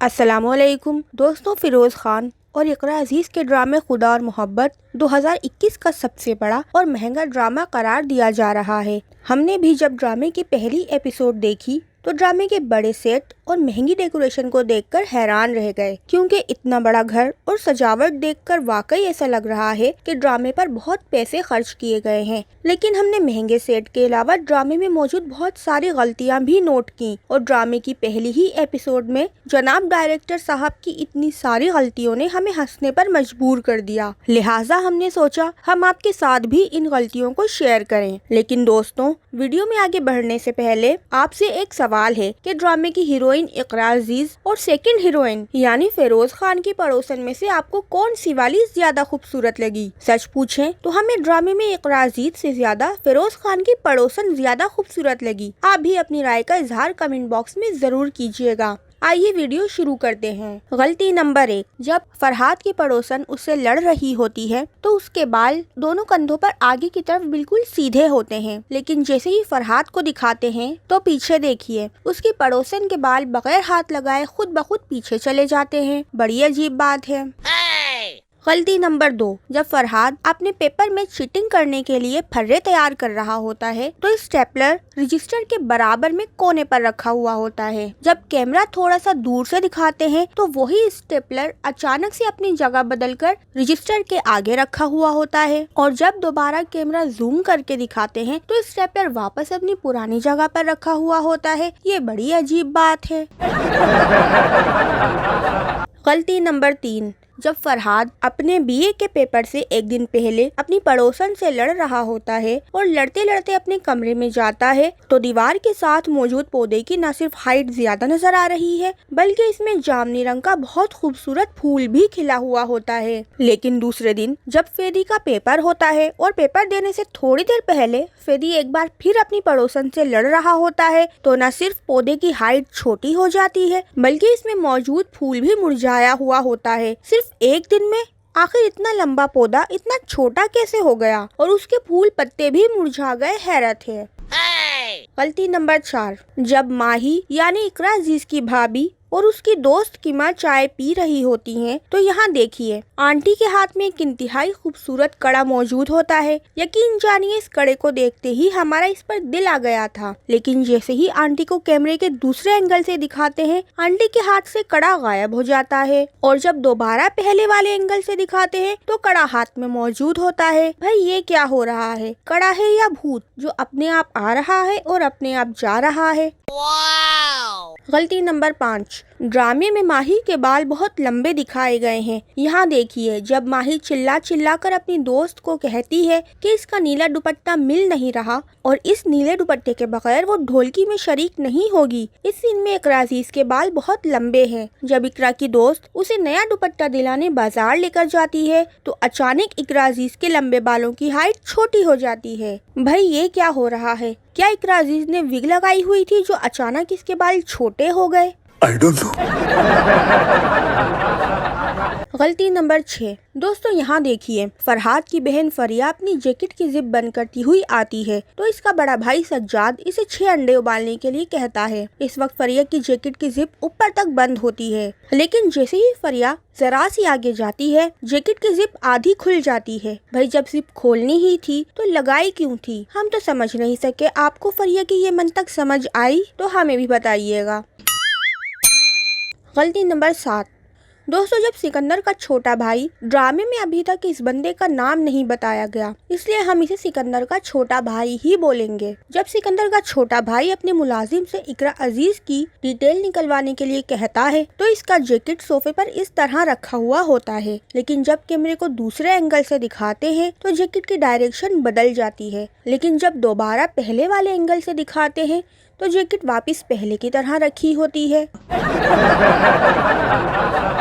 अस्सलामुअलैकुम दोस्तों, फिरोज़ खान और इकरा अजीज़ के ड्रामे खुदा और मोहब्बत 2021 का सबसे बड़ा और महंगा ड्रामा करार दिया जा रहा है। हमने भी जब ड्रामे की पहली एपिसोड देखी तो ड्रामे के बड़े सेट और महंगी डेकोरेशन को देखकर हैरान रह गए, क्योंकि इतना बड़ा घर और सजावट देखकर वाकई ऐसा लग रहा है कि ड्रामे पर बहुत पैसे खर्च किए गए हैं। लेकिन हमने महंगे सेट के अलावा ड्रामे में मौजूद बहुत सारी गलतियां भी नोट की और ड्रामे की पहली ही एपिसोड में जनाब डायरेक्टर साहब की इतनी सारी गलतियों ने हमें हंसने पर मजबूर कर दिया। लिहाजा हमने सोचा हम आपके साथ भी इन गलतियों को शेयर करें। लेकिन दोस्तों, वीडियो में आगे बढ़ने से पहले आपसे एक सवाल है कि ड्रामे की हीरोइन इकरा अजीज और सेकंड हीरोइन यानी फिरोज खान की पड़ोसन में से आपको कौन सी वाली ज्यादा खूबसूरत लगी? सच पूछें तो हमें ड्रामे में इकरा अजीज से ज्यादा फिरोज खान की पड़ोसन ज्यादा खूबसूरत लगी। आप भी अपनी राय का इजहार कमेंट बॉक्स में जरूर कीजिएगा। आइए वीडियो शुरू करते हैं। गलती नंबर 1, जब फरहाद की पड़ोसन उससे लड़ रही होती है तो उसके बाल दोनों कंधों पर आगे की तरफ बिल्कुल सीधे होते हैं, लेकिन जैसे ही फरहाद को दिखाते हैं तो पीछे देखिए उसकी पड़ोसन के बाल बगैर हाथ लगाए खुद ब खुद पीछे चले जाते हैं। बड़ी अजीब बात है। गलती नंबर 2, जब फरहाद अपने पेपर में चीटिंग करने के लिए फर्रे तैयार कर रहा होता है तो स्टेपलर रजिस्टर के बराबर में कोने पर रखा हुआ होता है। जब कैमरा थोड़ा सा दूर से दिखाते हैं तो वही स्टेपलर अचानक से अपनी जगह बदलकर रजिस्टर के आगे रखा हुआ होता है, और जब दोबारा कैमरा जूम करके दिखाते हैं तो स्टेपलर वापस अपनी पुरानी जगह पर रखा हुआ होता है। ये बड़ी अजीब बात है। गलती नंबर 3, जब फरहाद अपने बीए के पेपर से एक दिन पहले अपनी पड़ोसन से लड़ रहा होता है और लड़ते लड़ते अपने कमरे में जाता है तो दीवार के साथ मौजूद पौधे की न सिर्फ हाइट ज्यादा नजर आ रही है बल्कि इसमें जामुनी रंग का बहुत खूबसूरत फूल भी खिला हुआ होता है। लेकिन दूसरे दिन जब फेदी का पेपर होता है और पेपर देने से थोड़ी देर पहले फेदी एक बार फिर अपनी पड़ोसन से लड़ रहा होता है तो न सिर्फ पौधे की हाइट छोटी हो जाती है बल्कि इसमें मौजूद फूल भी मुरझाया हुआ होता है। सिर्फ एक दिन में आखिर इतना लंबा पौधा इतना छोटा कैसे हो गया और उसके फूल पत्ते भी मुरझा गए, हैरत है। गलती नंबर 4, जब माही यानी इकरा अजीज की भाभी और उसकी दोस्त की माँ चाय पी रही होती हैं तो यहाँ देखिए आंटी के हाथ में एक इंतहाई खूबसूरत कड़ा मौजूद होता है। यकीन जानिए इस कड़े को देखते ही हमारा इस पर दिल आ गया था, लेकिन जैसे ही आंटी को कैमरे के दूसरे एंगल से दिखाते हैं आंटी के हाथ से कड़ा गायब हो जाता है, और जब दोबारा पहले वाले एंगल से दिखाते हैं तो कड़ा हाथ में मौजूद होता है। भाई ये क्या हो रहा है? कड़ा है या भूत जो अपने आप आ रहा है और अपने आप जा रहा है? गलती नंबर 5, ड्रामे में माही के बाल बहुत लंबे दिखाए गए हैं। यहाँ देखिए जब माही चिल्ला चिल्ला कर अपनी दोस्त को कहती है कि इसका नीला दुपट्टा मिल नहीं रहा और इस नीले दुपट्टे के बगैर वो ढोलकी में शरीक नहीं होगी। इस सीन में इकरा अजीज के बाल बहुत लंबे हैं। जब इकरा की दोस्त उसे नया दुपट्टा दिलाने बाजार लेकर जाती है तो अचानक इकरा अजीज के लंबे बालों की हाइट छोटी हो जाती है। भाई ये क्या हो रहा है? क्या इकरा अजीज ने विग लगाई हुई थी जो अचानक इसके बाल छोटे हो गए? I don't know. गलती नंबर 6, दोस्तों यहाँ देखिए फरहाद की बहन फरिया अपनी जैकेट की जिप बंद करती हुई आती है तो इसका बड़ा भाई सज्जाद इसे 6 अंडे उबालने के लिए कहता है। इस वक्त फरिया की जैकेट की जिप ऊपर तक बंद होती है, लेकिन जैसे ही फरिया जरा सी आगे जाती है जैकेट की जिप आधी खुल जाती है। भाई जब जिप खोलनी ही थी तो लगाई क्यों थी? हम तो समझ नहीं सके। आपको फरिया की ये मंतक समझ आई तो हमें भी बताइएगा। गलती नंबर 7, दोस्तों जब सिकंदर का छोटा भाई ड्रामे में अभी तक इस बंदे का नाम नहीं बताया गया इसलिए हम इसे सिकंदर का छोटा भाई ही बोलेंगे। जब सिकंदर का छोटा भाई अपने मुलाजिम से इकरा अजीज की डिटेल निकलवाने के लिए कहता है तो इसका जैकेट सोफे पर इस तरह रखा हुआ होता है, लेकिन जब कैमरे को दूसरे एंगल से दिखाते हैं तो जैकेट की डायरेक्शन बदल जाती है, लेकिन जब दोबारा पहले वाले एंगल से दिखाते हैं तो जैकेट वापस पहले की तरह रखी होती है।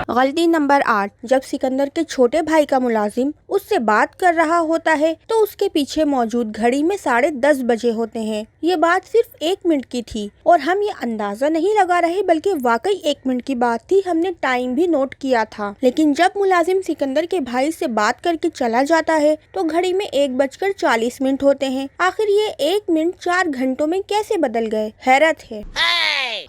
गलती नंबर 8, जब सिकंदर के छोटे भाई का मुलाजिम उससे बात कर रहा होता है तो उसके पीछे मौजूद घड़ी में 10:30 बजे होते हैं। ये बात सिर्फ 1 मिनट की थी और हम ये अंदाजा नहीं लगा रहे बल्कि वाकई 1 मिनट की बात थी। हमने टाइम भी नोट किया था, लेकिन जब मुलाजिम सिकंदर के भाई से बात करके चला जाता है तो घड़ी में 1:40 होते हैं। आखिर ये 1 मिनट 4 घंटों में कैसे बदल गए? हैरत है।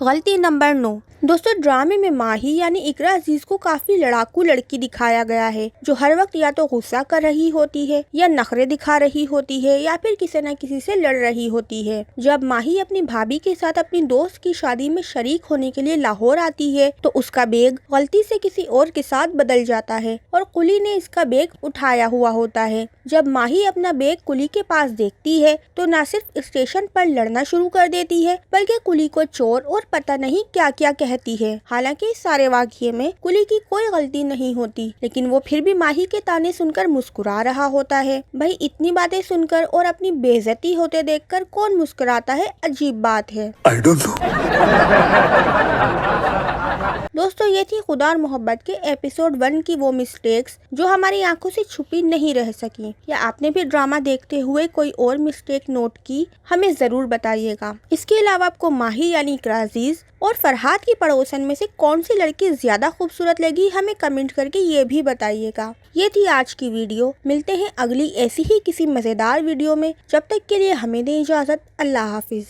गलती नंबर 9, दोस्तों ड्रामे में माही यानी इकरा अजीज को काफी लड़ाकू लड़की दिखाया गया है, जो हर वक्त या तो गुस्सा कर रही होती है या नखरे दिखा रही होती है या फिर किसी न किसी से लड़ रही होती है। जब माही अपनी भाभी के साथ अपनी दोस्त की शादी में शरीक होने के लिए लाहौर आती है तो उसका बैग गलती से किसी और के साथ बदल जाता है और कुली ने इसका बैग उठाया हुआ होता है। जब माही अपना बैग कुली के पास देखती है तो न सिर्फ स्टेशन पर लड़ना शुरू कर देती है बल्कि कुली को चोर और पता नहीं क्या क्या कहती है। हालांकि इस सारे वाक़ये में कुली की कोई गलती नहीं होती, लेकिन वो फिर भी माही के ताने सुनकर मुस्कुरा रहा होता है। भाई इतनी बातें सुनकर और अपनी बेइज्जती होते देखकर कौन मुस्कुराता है, अजीब बात है। I don't know. दोस्तों ये थी खुदा और मोहब्बत के एपिसोड 1 की वो मिस्टेक्स जो हमारी आंखों से छुपी नहीं रह सकी। या आपने भी ड्रामा देखते हुए कोई और मिस्टेक नोट की, हमें जरूर बताइएगा। इसके अलावा आपको माही यानी इकरा अजीज और फरहाद की पड़ोसन में से कौन सी लड़की ज्यादा खूबसूरत लगी, हमें कमेंट करके ये भी बताइएगा। ये थी आज की वीडियो। मिलते हैं अगली ऐसी ही किसी मजेदार वीडियो में। जब तक के लिए हमें दें इजाजत। अल्लाह हाफिज।